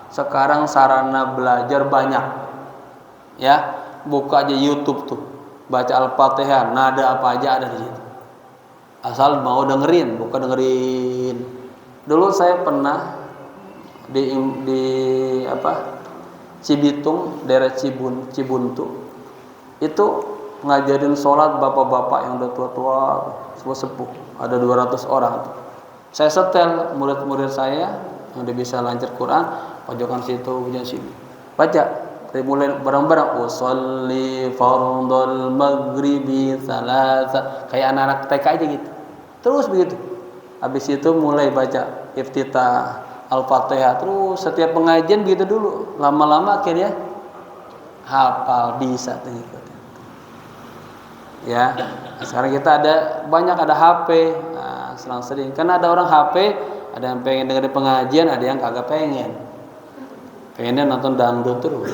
sekarang sarana belajar banyak, ya. Buka aja YouTube tuh, baca Al-Fatihah, nada apa aja ada di situ. Asal mau dengerin, bukan dengerin. Dulu saya pernah di Cibitung, daerah Cibuntu, itu ngajarin sholat bapak-bapak yang udah tua-tua, sepuh, ada 200 orang. Saya setel murid-murid saya yang udah bisa lancar Quran, pojokan situ, pojokan sini, baca. Dari mulai bareng-bareng, usolli fardhal maghribi salasa, kayak anak-anak TK aja gitu. Terus begitu. Habis itu mulai baca iftitah Al-Fatihah, terus setiap pengajian gitu dulu. Lama-lama akhirnya hafal, bisa gitu. Ya, sekarang kita banyak ada HP, nah, selang-sering. Karena ada orang HP, ada yang pengen dengerin pengajian, ada yang kagak pengen. Pengennya nonton dangdut terus.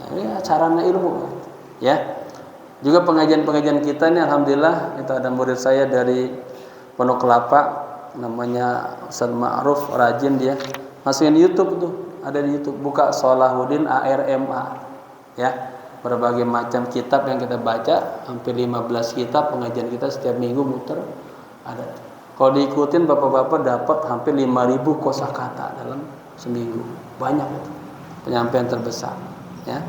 Nah, ini sarana ilmu, ya. Juga pengajian-pengajian kita ini, alhamdulillah, itu ada murid saya dari Pondok Kelapa, namanya Ustaz Ma'ruf, rajin dia. Masukin YouTube tuh, ada di YouTube. Buka Salahuddin ARMA, ya. berbagai macam kitab yang kita baca, hampir 15 kitab pengajian kita setiap minggu muter ada. Kalau diikutin bapak-bapak dapat hampir 5.000 kosakata dalam seminggu. Banyak itu. Penyampaian terbesar, ya.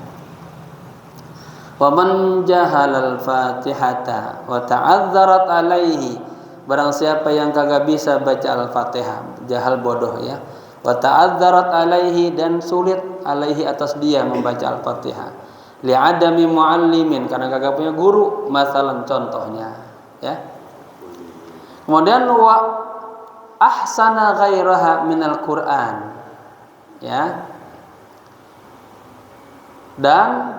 Wa man jahalal Fatihata wa ta'azzarat alaihi, barang siapa yang kagak bisa baca Al-Fatihah, jahal bodoh ya. Wa ta'azzarat alaihi, dan sulit alaihi atas dia membaca Al-Fatihah. Li'adami muallimin, karena kagak punya guru, masalan contohnya, ya. Kemudian wa ahsana ghairaha minal Qur'an, ya. Dan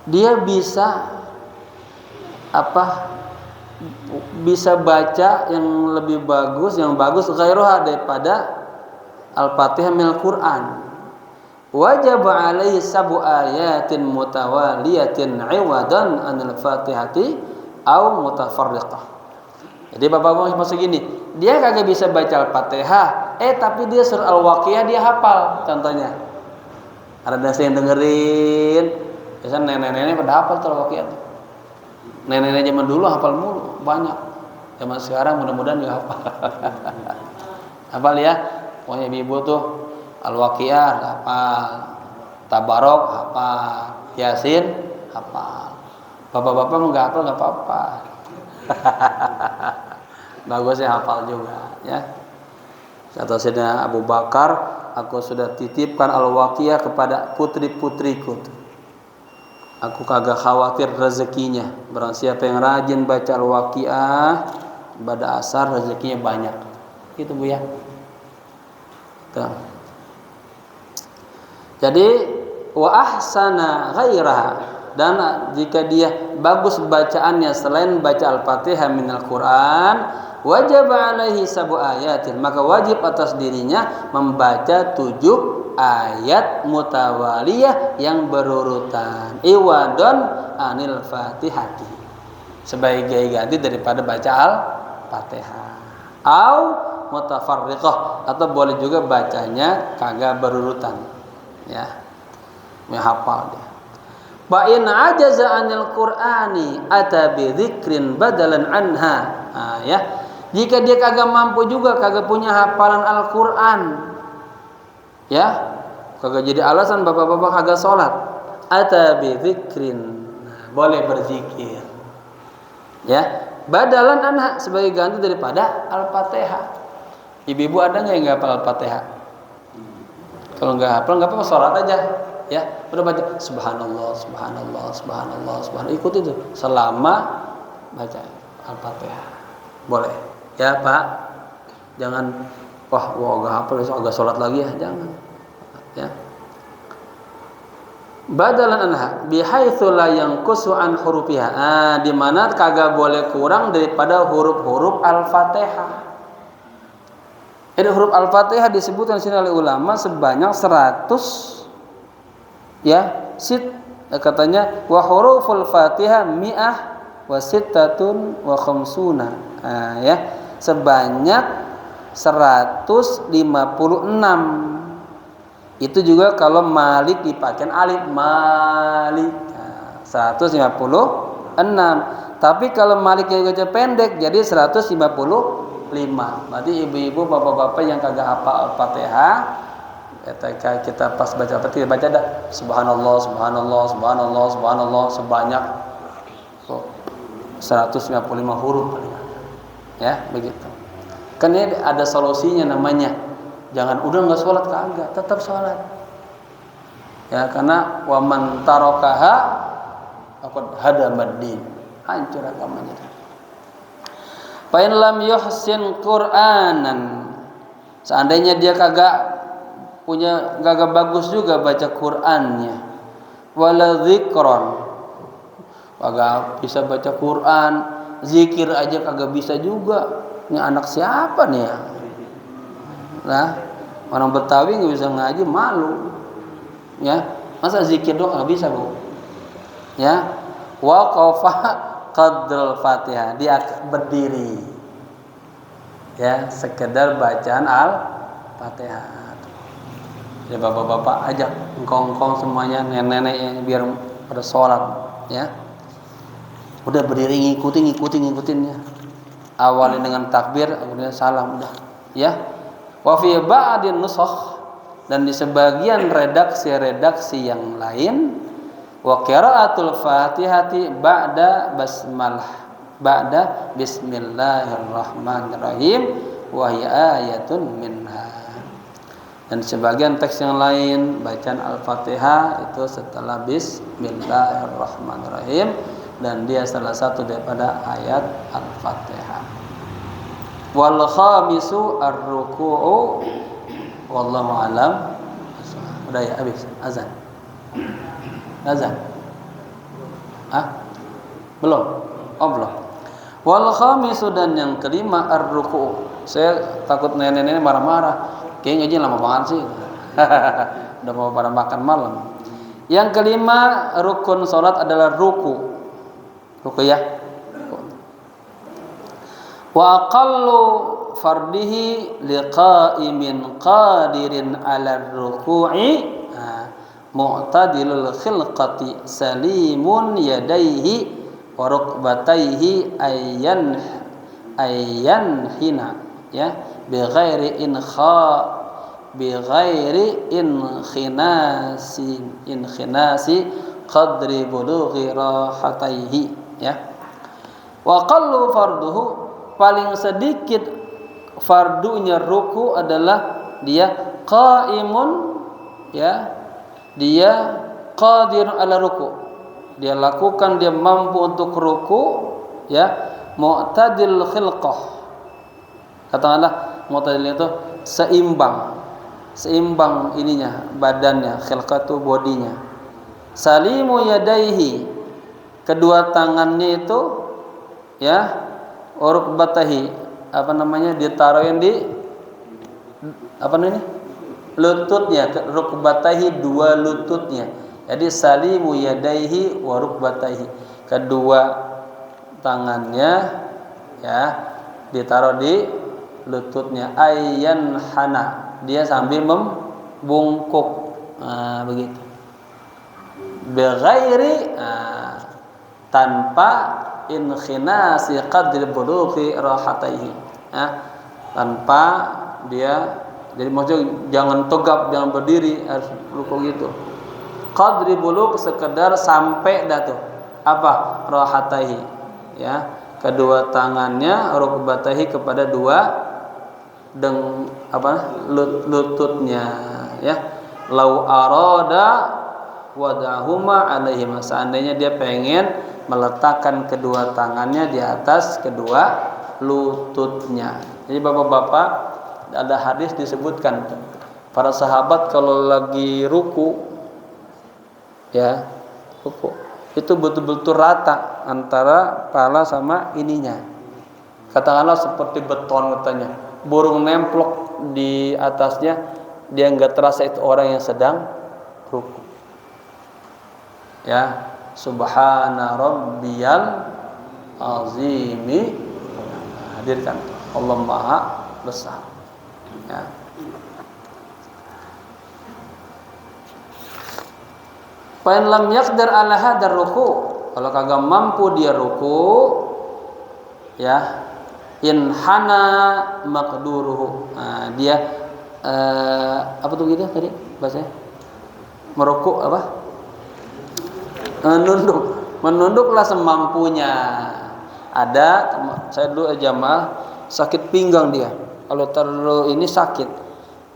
dia bisa bisa baca yang lebih bagus, yang bagus ghairaha daripada Al-Fatihah minal Qur'an. Wajib alaihi sab'u ayatin mutawaliyatin 'iwadan 'anil Fatihati au mutafarriqah. Jadi bapak-bapak maksud gini, dia kagak bisa baca Al-Fatihah, tapi dia surah Al-Waqiah dia hafal. Contohnya, ada yang dengerin, biasanya nenek-nenek pada hafal tuh Al-Waqiah. Nenek-nenek zaman dulu hafal mulu, banyak. Zaman sekarang mudah-mudahan juga hafal. Hafal ya, pokoknya ibu tuh Al-Waqiah hafal, Tabarok hafal, Yasin hafal. Bapak-bapak enggak hafal enggak apa-apa. Bagusnya hafal juga, ya. Kata Sayyidina Abu Bakar, aku sudah titipkan Al-Waqiah kepada putri-putriku. Aku kagak khawatir rezekinya. Barang siapa yang rajin baca Al-Waqiah pada asar, rezekinya banyak. Gitu Bu ya. Tuh. Jadi wa ahsana ghairaha, dan jika dia bagus bacaannya selain baca Al-Fatihah minal Quran, wajib alaihi sab'u ayatin, maka wajib atas dirinya membaca 7 ayat mutawaliyah yang berurutan, iwadon anil Fatihati, sebagai ganti daripada baca Al-Fatihah, au mutafarriqah, atau boleh juga bacanya kagak berurutan, ya, menghafal dia. Wa in ajaza 'anil Qur'ani ata bi dzikrin badalan anha. Ya. Jika dia kagak mampu juga, kagak punya hafalan Al-Qur'an, ya, kagak jadi alasan bapak-bapak kagak sholat, ata bi dzikrin, boleh berzikir, ya, badalan anha, sebagai ganti daripada Al-Fatihah. Ibu-ibu ada nggak yang nggak hafal Al-Fatihah? Kalau nggak hafal nggak apa-apa, sholat aja, ya, udah baca subhanallah subhanallah subhanallah subhanallah, ikut itu selama baca Al-Fatihah, boleh, ya Pak. Jangan wah nggak hafal besok agak sholat lagi, ya, jangan, ya. Badalan anha bihaitsu la yanqusu an hurufiha, di mana kagak boleh kurang daripada huruf-huruf Al-Fatihah. Jadi huruf Al-Fatihah disebutkan sini oleh ulama sebanyak 100, ya, katanya wa huruful Fatihah mi'ah wa sittatun wa khamsuna, ya, sebanyak 156. Itu juga kalau Malik dipakai alif, Malik, 156. Tapi kalau Malik yang baca pendek jadi 155. Berarti ibu-ibu bapak-bapak yang kagak hafal Al-Fatihah, ketika kita pas baca Al-Fatihah baca dah subhanallah subhanallah subhanallah subhanallah sebanyak 155 huruf, ya, begitu. Kan ini ada solusinya namanya. Jangan udah enggak sholat, kagak, tetap sholat. Ya, karena waman tarokaha faqad hadamad din, hancur agamanya. Fa in lam yuhsin Qur'anan, seandainya dia kagak bagus juga baca Qur'annya, wala dzikron, kagak bisa baca Qur'an, zikir aja kagak bisa juga. Ini anak siapa nih ya? Nah, orang Betawi nggak bisa ngaji, malu, ya, masa zikir doang nggak bisa, Bu, ya. Waqafa qadrul Fatihah, dia berdiri, ya, sekedar bacaan Al-Fatihah. Ya bapak-bapak ajak engkong-engkong semuanya, nenek-nenek biar pada sholat ya. Udah berdiri ngikutin ya. Awalin dengan takbir, kemudian salam udah ya. Wa fi ba'din nusakh, dan di sebagian redaksi yang lain wa qiraatul Fatihati ba'da basmalah, ba'da bismillahirrahmanirrahim wa hiya ayatun minha. Dan sebagian teks yang lain bacaan Al-Fatihah itu setelah bismillahirrahmanirrahim, dan dia salah satu daripada ayat Al-Fatihah. Wal khamisu ar-ruku'u wallahu alam. Udah ya, habis azan. Belum. Belum. Wal khamisu, dan yang kelima ar-ruku'u. Saya takut nenek-nenek marah-marah. Kayaknya ngaji lama banget sih. Udah mau pada makan malam. Yang kelima rukun salat adalah ruku. Ruku ya. Wa aqallu fardihi liqa'imin qadirin 'ala ruku'i mu'tadilul khilqati salimun yadaihi wa rukbataihi ayyan hina ya bighairi inkhinasi qadri bulughi rahataihi ya. Wa qallu farduhu, paling sedikit fardunya ruku adalah dia qaimun ya, dia qadir ala ruku, dia lakukan, dia mampu untuk ruku ya, mu'tadil khilqah, katakanlah mu'tadil itu seimbang ininya, badannya, khilqah itu bodinya. Salimu yadaihi, kedua tangannya itu ya, rukbatahi, ditaruhin di lututnya, rukbatahi, dua lututnya. Jadi salimu yadaihi wa rukbatahi, kedua tangannya ya ditaruh di lututnya. Ayyan hana, dia sambil membungkuk, begitu. Bighairi, tanpa inkhinasi qadri bulughi rahataihi, tanpa dia, jadi maksudnya jangan tegap, jangan berdiri, harus ruku gitu. Qadri bulugh, sekedar sampai dah tuh apa, rahataihi ya, kedua tangannya, rukbatahi, kepada dua lututnya ya. Lau arada wadahuma alaihima, seandainya dia pengen meletakkan kedua tangannya di atas kedua lututnya. Jadi bapak-bapak, ada hadis disebutkan para sahabat kalau lagi ruku ya, ruku itu betul-betul rata antara kepala sama ininya, katakanlah seperti beton katanya, burung nemplok di atasnya, dia nggak terasa itu orang yang sedang ruku ya. Subhana rabbiyal azimi, hadirkan Allah Maha Besar ya. Fa in lam yaqdir ala hadar ruku, kalau kagak mampu dia ruku ya, in hana maqduruhu, dia apa tuh gitu tadi bahasanya, meruku apa, menunduklah semampunya. Ada saya dulu jamaah sakit pinggang, dia kalau terlalu ini sakit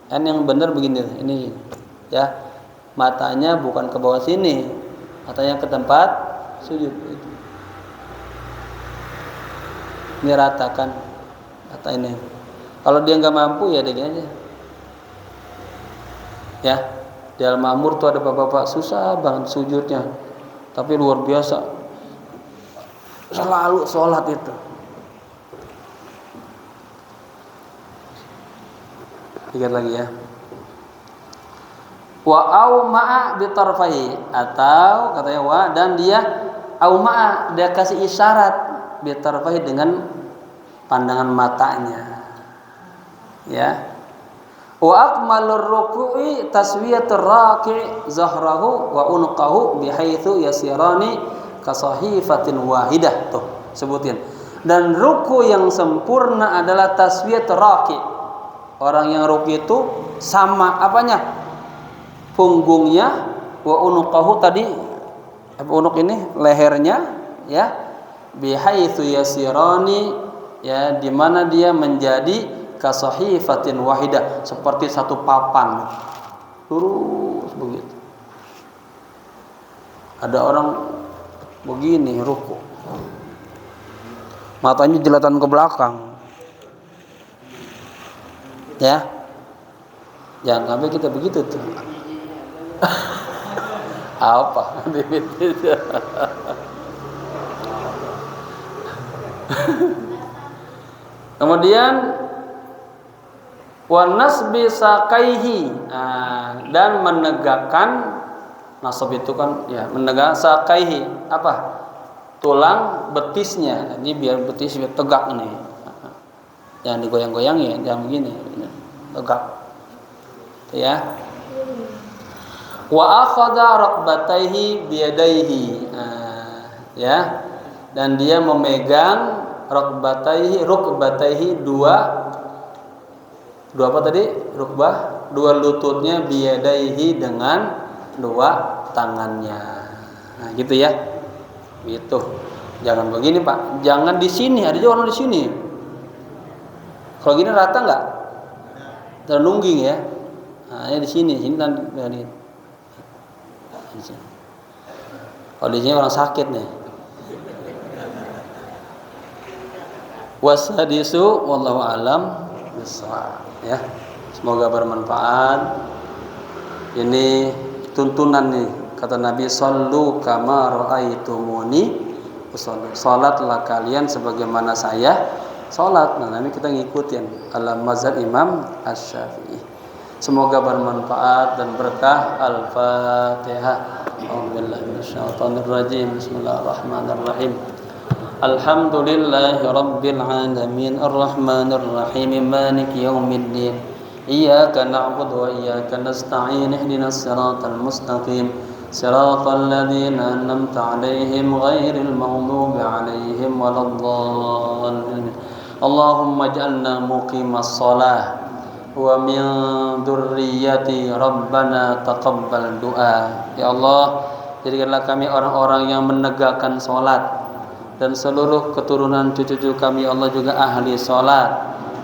kan, yang benar begini ini ya, matanya bukan ke bawah sini, matanya ke tempat sujud itu, ini ratakan mata ini. Kalau dia nggak mampu ya dia aja ya. Di Al-Ma'mur tuh ada bapak-bapak susah banget sujudnya, tapi luar biasa, selalu sholat itu. Lihat lagi ya. Wa auma'a bitarfahi, atau katanya wa, dan dia auma'a, dia kasih isyarat bitarfahi, dengan pandangan matanya ya. Wa akmalur ruku'i taswiyatur raki' zahrahu wa unqahu bihaitsu yasirani kasahifatin wahidah. Tuh, sebutin. Dan ruku yang sempurna adalah taswiyatur raki'. Orang yang ruku itu sama apanya? Punggungnya, wa unqahu tadi unuk ini lehernya, ya. Bihaitsu yasirani, ya, di mana dia menjadi kasahifatin wahidah, seperti satu papan lurus begitu. Ada orang begini ruku, matanya jelatan ke belakang, ya, jangan sampai kita begitu tuh. Apa kemudian wa nasbi saqaihi, dan menegakkan, nasab itu kan ya menegak, saqaihi apa? Tulang betisnya. Jadi biar betis biar tegak nih. Jangan digoyang-goyang ya, jangan begini. Tegak. Ya. Wa akhadha raqbataihi biyadaihi. Ya. Dan dia memegang rukbataihi dua apa tadi? Rukbah, dua lututnya, biyadaihi dengan dua tangannya. Nah, gitu ya. Gitu. Jangan begini, Pak. Jangan di sini, ada juga orang di sini. Kalau gini rata enggak? Terlungging ya. Nah, ya di sini tadi. Kalau di sini orang sakit nih. Wasadisu wallahu alam bissawab. Ya, semoga bermanfaat. Ini tuntunan nih, kata Nabi, sallu kama raaitumuni usolli. Salatlah kalian sebagaimana saya salat. Nah, ini kita ngikutin alam mazhab Imam Asy-Syafi'i. Semoga bermanfaat dan berkah. Al-Fatihah. A'udzubillahi minasyaitonir rajim. Bismillahirrahmanirrahim. Alhamdulillahi rabbil alamin arrahmanir rahim maliki yaumiddin iyyaka na'budu wa iyyaka nasta'in ihdinas siratal mustaqim siratal ladzina an'amta 'alaihim ghairil maghdubi 'alaihim waladdallin. Allahumma ij'alna muqimas shalah wa min dzurriyyati rabbana taqabbal du'a. Ya Allah, jadikanlah kami orang-orang yang menegakkan salat, dan seluruh keturunan cucu kami Allah juga ahli salat.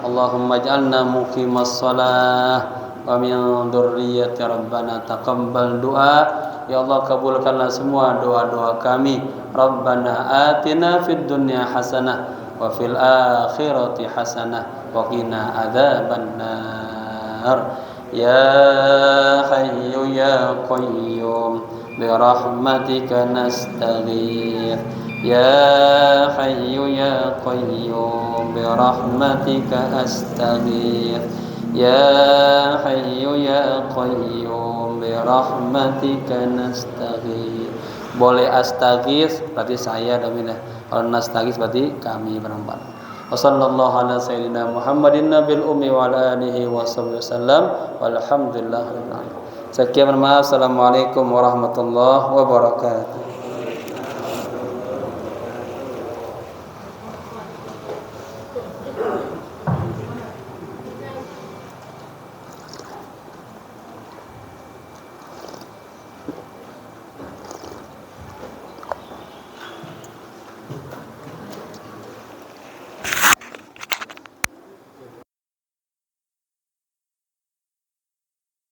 Allahumma ij'alna muqimas shalah wa min dzurriyyati rabbana taqabbal du'a. Ya Allah, kabulkanlah semua doa-doa kami. Rabbana atina fid dunya hasanah wa fil akhirati hasanah wa qina adzabannar. Ya hayyu ya qayyum bi rahmatika nastaghith. Ya hayyu ya qayyum bi rahmatika astaghith. Ya hayyu ya qayyum bi rahmatika nastaghith. Boleh astaghith berarti saya dominan. Kalau nastaghith berarti kami berempat. Wassallallahu ala sayyidina Muhammadin nabil ummi wa ala alihi wasallam. Walhamdulillahirabbil alamin. Sekian, maaf. Assalamualaikum warahmatullahi wabarakatuh.